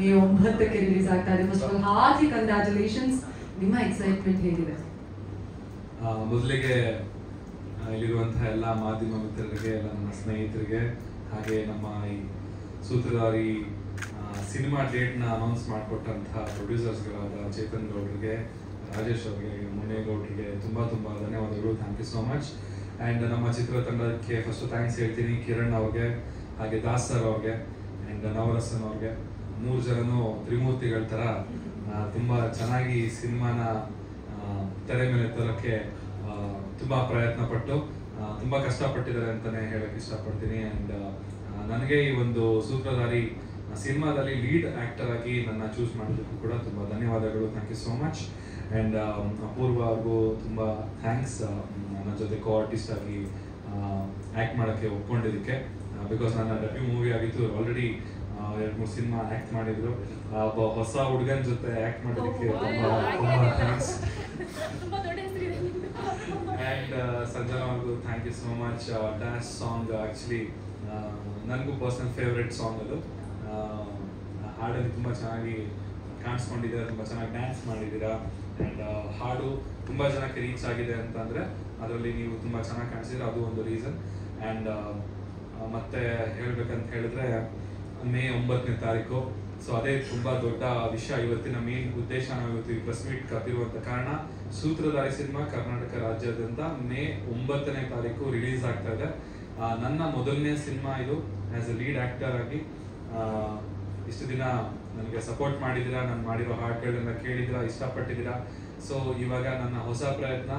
May 9ಕ್ಕೆ release ಆಗ್ತಾ ಇದೆ. First of all heartly congratulations. ನಿಮ್ಮ ಎಕ್ಸೈಟ್ಮೆಂಟ್ ಹೇಗಿದೆ? ಮೊದಲಿಗೆ ಇಲ್ಲಿರುವಂತಹ ಎಲ್ಲ ಮಾಧ್ಯಮ ಮಿತ್ರರಿಗೆ, ಎಲ್ಲ ನನ್ನ ಸ್ನೇಹಿತರಿಗೆ, ಹಾಗೆ ನಮ್ಮ ಈ ಸೂತ್ರಧಾರಿ ಸಿನಿಮಾ ಡೇಟ್ನ ಅನೌನ್ಸ್ ಮಾಡಿಕೊಟ್ಟಂತಹ ಪ್ರೊಡ್ಯೂಸರ್ಸ್ಗಳಾದ ಚೇತನ್ ಗೌಡ್ರಿಗೆ, ರಾಜೇಶ್ ಅವ್ರಿಗೆ, ಮುನ್ನೇಗೌಡ್ರಿಗೆ ತುಂಬ ಧನ್ಯವಾದಗಳು. Thank you so much. And ನಮ್ಮ ಚಿತ್ರತಂಡಕ್ಕೆ ಫಸ್ಟ್ ಥ್ಯಾಂಕ್ಸ್ ಹೇಳ್ತೀನಿ. ಕಿರಣ್ ಅವ್ರಿಗೆ, ಹಾಗೆ ದಾಸ್ ಸರ್ ಅವ್ರಿಗೆ, ಆ್ಯಂಡ್ ನವರಸನ್ ಅವ್ರಿಗೆ. 3 ಜನನು ತ್ರಿಮೂರ್ತಿಗಳ ಥರ ತುಂಬ ಚೆನ್ನಾಗಿ ಸಿನಿಮಾನ ತೆರೆ ಮೇಲೆ ತರೋಕ್ಕೆ ತುಂಬ ಪ್ರಯತ್ನ ಪಟ್ಟು ತುಂಬ ಕಷ್ಟಪಟ್ಟಿದ್ದಾರೆ ಅಂತಲೇ ಹೇಳಕ್ಕೆ ಇಷ್ಟಪಡ್ತೀನಿ. ಆ್ಯಂಡ್ ನನಗೆ ಈ ಒಂದು ಸೂತ್ರಧಾರಿ ಸಿನಿಮಾದಲ್ಲಿ ಲೀಡ್ ಆ್ಯಕ್ಟರ್ ಆಗಿ ನನ್ನ ಚೂಸ್ ಮಾಡೋದಕ್ಕೂ ಕೂಡ ತುಂಬ ಧನ್ಯವಾದಗಳು. Thank you so much. And Apoorva ಅವ್ರಿಗೂ ತುಂಬ ಥ್ಯಾಂಕ್ಸ್, ನನ್ನ ಜೊತೆ ಕೋ ಆರ್ಟಿಸ್ಟ್ ಆಗಿ ಆ್ಯಕ್ಟ್ ಮಾಡೋಕ್ಕೆ ಒಪ್ಕೊಂಡಿದ್ದಕ್ಕೆ. ಬಿಕಾಸ್ ನನ್ನ ಡೆಬ್ಯೂ ಮೂವಿ ಆಗಿತ್ತು. ಆಲ್ರೆಡಿ 2-3 ಸಿನಿಮಾ ಆ್ಯಕ್ಟ್ ಮಾಡಿದ್ರು. ಒಬ್ಬ ಹೊಸ ಹುಡುಗನ ಜೊತೆ ಆ್ಯಕ್ಟ್ ಮಾಡೋದಕ್ಕೆ ತುಂಬ ಥ್ಯಾಂಕ್ಸ್. ಆ್ಯಂಡ್ ಸಂಜನಾ ಅವ್ರಿಗೂ thank you so much. Dance song actually ನನಗೂ ಪರ್ಸನಲ್ ಫೇವ್ರೆಟ್ ಸಾಂಗ್ ಅದು. ಹಾಡಲ್ಲಿ ತುಂಬ ಚೆನ್ನಾಗಿ ಕಾಣಿಸ್ಕೊಂಡಿದ್ದೀರಾ, ತುಂಬ ಚೆನ್ನಾಗಿ ಡ್ಯಾನ್ಸ್ ಮಾಡಿದ್ದೀರಾ. ಆ್ಯಂಡ್ ಹಾಡು ತುಂಬ ಜನಕ್ಕೆ ರೀಚ್ ಆಗಿದೆ ಅಂತಂದರೆ ಅದರಲ್ಲಿ ನೀವು ತುಂಬ ಚೆನ್ನಾಗಿ ಕಾಣಿಸಿದ್ರೆ ಅದು ಒಂದು ರೀಸನ್. ಆ್ಯಂಡ್ ಮತ್ತೆ ಹೇಳಬೇಕಂತ ಹೇಳಿದ್ರೆ ಮೇ 9ನೇ ತಾರೀಕು. ಸೊ ಅದೇ ತುಂಬ ದೊಡ್ಡ ವಿಷಯ. ಇವತ್ತಿನ ಮೇನ್ ಉದ್ದೇಶ ನಾವು ಇವತ್ತು ಪ್ರೆಸ್ ಮೀಟ್ ಕರೆದಿರುವಂಥ ಕಾರಣ, ಸೂತ್ರಧಾರಿ ಸಿನಿಮಾ ಕರ್ನಾಟಕ ರಾಜ್ಯಾದ್ಯಂತ ಮೇ 9ನೇ ತಾರೀಕು ರಿಲೀಸ್ ಆಗ್ತಾ ಇದೆ. ನನ್ನ ಮೊದಲನೇ ಸಿನಿಮಾ ಇದು ಆ್ಯಸ್ ಎ ಲೀಡ್ ಆ್ಯಕ್ಟರ್ ಆಗಿ. ಇಷ್ಟು ದಿನ ನನಗೆ ಸಪೋರ್ಟ್ ಮಾಡಿದ್ದೀರಾ, ನಾನು ಮಾಡಿರೋ ಹಾಡುಗಳನ್ನ ಕೇಳಿದ್ದೀರಾ, ಇಷ್ಟಪಟ್ಟಿದ್ದೀರಾ. ಸೊ ಇವಾಗ ನನ್ನ ಹೊಸ ಪ್ರಯತ್ನ,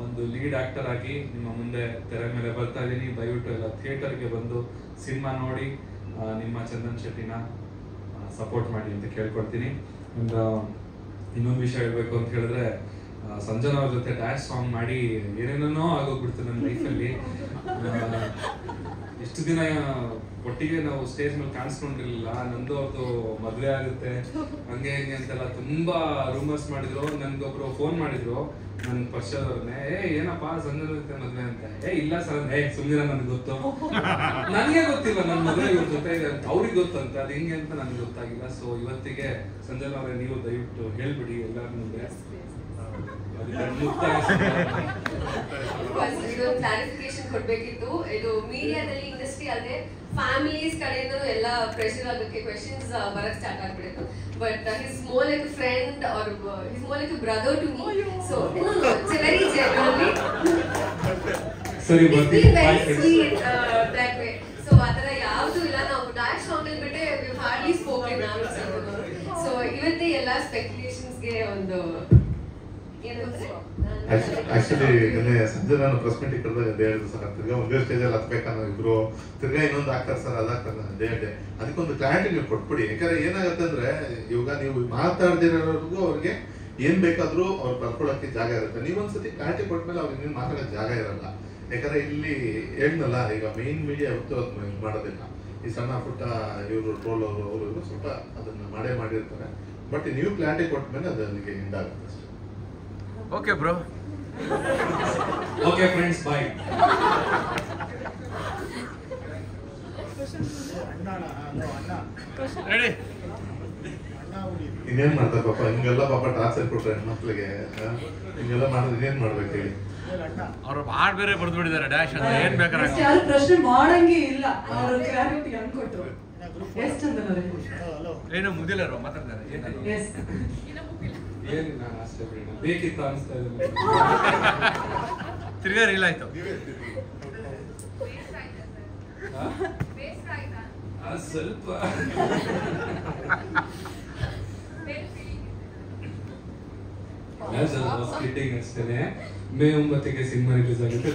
ಒಂದು ಲೀಡ್ ಆ್ಯಕ್ಟರ್ ಆಗಿ ನಿಮ್ಮ ಮುಂದೆ ತೆರೆ ಮೇಲೆ ಬರ್ತಾ ಇದ್ದೀನಿ. ದಯವಿಟ್ಟು ಎಲ್ಲ ಥಿಯೇಟರ್ಗೆ ಬಂದು ಸಿನಿಮಾ ನೋಡಿ ನಿಮ್ಮ ಚಂದನ್ ಶೆಟ್ಟಿನ ಸಪೋರ್ಟ್ ಮಾಡಿ ಅಂತ ಕೇಳ್ಕೊಳ್ತೀನಿ. ಒಂದು ಇನ್ನೊಂದು ವಿಷಯ ಹೇಳ್ಬೇಕು ಅಂತ ಹೇಳಿದ್ರೆ, ಸಂಜನಾ ಅವ್ರ ಜೊತೆ ಡ್ಯಾನ್ಸ್ ಸಾಂಗ್ ಮಾಡಿ ಏನೇನೋ ಆಗೋಗ್ಬಿಡ್ತು ನನ್ನ ಲೈಫಲ್ಲಿ. ಎಷ್ಟು ದಿನ ಒಟ್ಟಿಗೆ ನಾವು ಸ್ಟೇಜ್ ಮೇಲೆ ಕಾಣಿಸ್ಕೊಂಡಿರ್ಲಿಲ್ಲ. ನಂದು ಅವ್ರದ್ದು ಮದುವೆ ಆಗುತ್ತೆ ಹಂಗೆ ಹಿಂಗೆ ಅಂತೆಲ್ಲ ತುಂಬಾ ರೂಮರ್ಸ್ ಮಾಡಿದ್ರು. ನನ್ಗೊಬ್ರು ಫೋನ್ ಮಾಡಿದ್ರು ನನ್ನ ಪರಿಚಯದವ್ರನ್ನೇ, ಏನಪ್ಪಾ ಸಂಜನಾ ಜೊತೆ ಮದುವೆ ಅಂತ. ಇಲ್ಲ ಸರ್, ಸುಮ್ಮನೆ ನನ್ಗೆ ಗೊತ್ತು, ನನಗೆ ಗೊತ್ತಿಲ್ಲ ನನ್ನ ಮದುವೆ ಇವ್ರ ಜೊತೆ ಇದೆ ಅಂತ. ಅವ್ರಿಗೆ ಗೊತ್ತಂತೆ, ಅದು ಹಿಂಗೆ ಅಂತ ನನಗೆ ಗೊತ್ತಾಗಿಲ್ಲ. ಸೊ ಇವತ್ತಿಗೆ ಸಂಜನಾ ಅವರೇ, ನೀವು ದಯವಿಟ್ಟು ಹೇಳ್ಬಿಡಿ ಎಲ್ಲರ ಮುಂದೆ. ಕ್ಲಾರಿಫಿಕೇಶನ್ ಕೊಡ್ಬೇಕಿತ್ತು. ಇದು ಮೀಡಿಯಾದಲ್ಲಿ ಇಂಡಸ್ಟ್ರಿ ಅಲ್ಲದೆ ಫ್ಯಾಮಿಲೀಸ್ ಕಡೆಯಿಂದ ಎಲ್ಲ ಪ್ರೆಷರ್ ಆಗೋಕ್ಕೆ ಕ್ವೆಶನ್ಸ್ ಬರಕ್ ಸ್ಟಾರ್ಟ್ ಆಗ್ಬಿಡಿತ್ತು. But he's more like friend or he's more like brother to me. So it's very genuinely very sweet that way. So ಆತರ ಯಾವುದು ಇಲ್ಲ. ನಾವು ಡ್ಯಾಶ್ ಸಾಂಗ್ ಅಲ್ಲಿ ಬಿಟ್ಟೆ ಹಾರ್ಡ್ಲಿ ಸ್ಪೋಕನ್ ನಾನು. ಸೊ ಇವತ್ತೇ ಎಲ್ಲ ಸ್ಪೆಕ್ಯುಲೇಷನ್ಸ್ಗೆ ಒಂದು ಆಕ್ಚುಲಿ ನಿನ್ನೆ ಸಂಜೆ ನಾನು ಪ್ರೆಸ್ ಮೀಟಿಗೆ ಕರೆದಾಗ ಅದೇ ಹೇಳಿದ್ರು ಸರ್, ತಿರ್ಗಾ ಒಂದೇ ಸ್ಟೇಜಲ್ಲಿ ಹತ್ಬೇಕನ್ನೋ ಇಬ್ರು, ತಿರ್ಗಾ ಇನ್ನೊಂದು ಆಗ್ತಾರೆ ಸರ್, ಅದಾಗ್ತಾರೆ ಅದೇ ಹೇಳಿದೆ. ಅದಕ್ಕೊಂದು ಕ್ಲಾರಿಟಿ ನೀವು ಕೊಟ್ಬಿಡಿ. ಯಾಕಂದ್ರೆ ಏನಾಗುತ್ತೆ ಅಂದ್ರೆ, ಇವಾಗ ನೀವು ಮಾತಾಡ್ದಿರೋರ್ಗೂ ಅವ್ರಿಗೆ ಏನ್ ಬೇಕಾದ್ರೂ ಅವ್ರು ಬರ್ಕೊಳಕ್ಕೆ ಜಾಗ ಇರುತ್ತೆ. ನೀವೊಂದ್ಸತಿ ಕ್ಲಾರಿಟಿ ಕೊಟ್ಮೇಲೆ ಅವ್ರಿಗೆ ನೀವು ಮಾತಾಡೋಕೆ ಜಾಗ ಇರಲ್ಲ. ಯಾಕಂದ್ರೆ ಇಲ್ಲಿ ಹೇಳ್ನಲ್ಲ, ಈಗ ಮೇನ್ ಮೀಡಿಯಾ ಯಾವತ್ತೂ ಅದು ಮಾಡೋದಿಲ್ಲ. ಈ ಸಣ್ಣ ಪುಟ್ಟ ಇವರು ಟ್ರೋಲ್ ಅವರು ಸ್ವಲ್ಪ ಅದನ್ನ ಮಾಡಿರ್ತಾರೆ. ಬಟ್ ನೀವು ಕ್ಲಾರಿಟಿ ಕೊಟ್ಮೇಲೆ ಅದು ಅಲ್ಲಿಗೆ ಎಂಡ್ ಆಗುತ್ತೆ ಅಷ್ಟೇ. Okay bro. ಓಕೆ ಫ್ರೆಂಡ್ಸ್, ಬಾಯ್. ಇನ್ನೇನ್ ಮಾಡ್ತಾರೆ ಪಾಪ, ಹಿಂಗೆಲ್ಲ ಪಾಪ ಟಾರ್ಚರ್ ಕೊಟ್ರೆ ಹೆಣ್ಮಕ್ಳಿಗೆ, ಹಿಂಗೆಲ್ಲ ಮಾಡಿದ್ರೆ ಇನ್ನೇನ್ ಮಾಡ್ಬೇಕು ಹೇಳಿ. ಅವ್ರು ಹಾಡ್ ಬೇರೆ ಬರ್ದು ಬಿಟ್ಟಿದ್ದಾರೆ ಡ್ಯಾಶ್ ಅಂತ. ಏನ್ ಬೇಕಾದ್ರೆ ಯಾರು ಪ್ರಶ್ನೆ ಮಾಡಂಗೆ ಇಲ್ಲ. ಅವರು ಕ್ಲಾರಿಟಿ ಅನ್ಕೊಟ್ರು. ಎಷ್ಟು ಅಂತ ಏನು ಮುಗಿಲ್ಲ ಮಾತಾಡ್ತಾರೆ. ಏನು ನಾನು ಅಷ್ಟೇ ಬಿಡಿ, ಬೇಕಿತ್ತು ಅನಿಸ್ತಾ ಇದೆ. ತಿರ್ಗಾ ರೀಲ್ ಆಯ್ತು. ಸ್ವಲ್ಪ ಅಷ್ಟೇನೆ. ಮೇ 9ಕ್ಕೆ ಸಿನಿಮಾ ರಿಲೀಸ್ ಆಗುತ್ತೆ.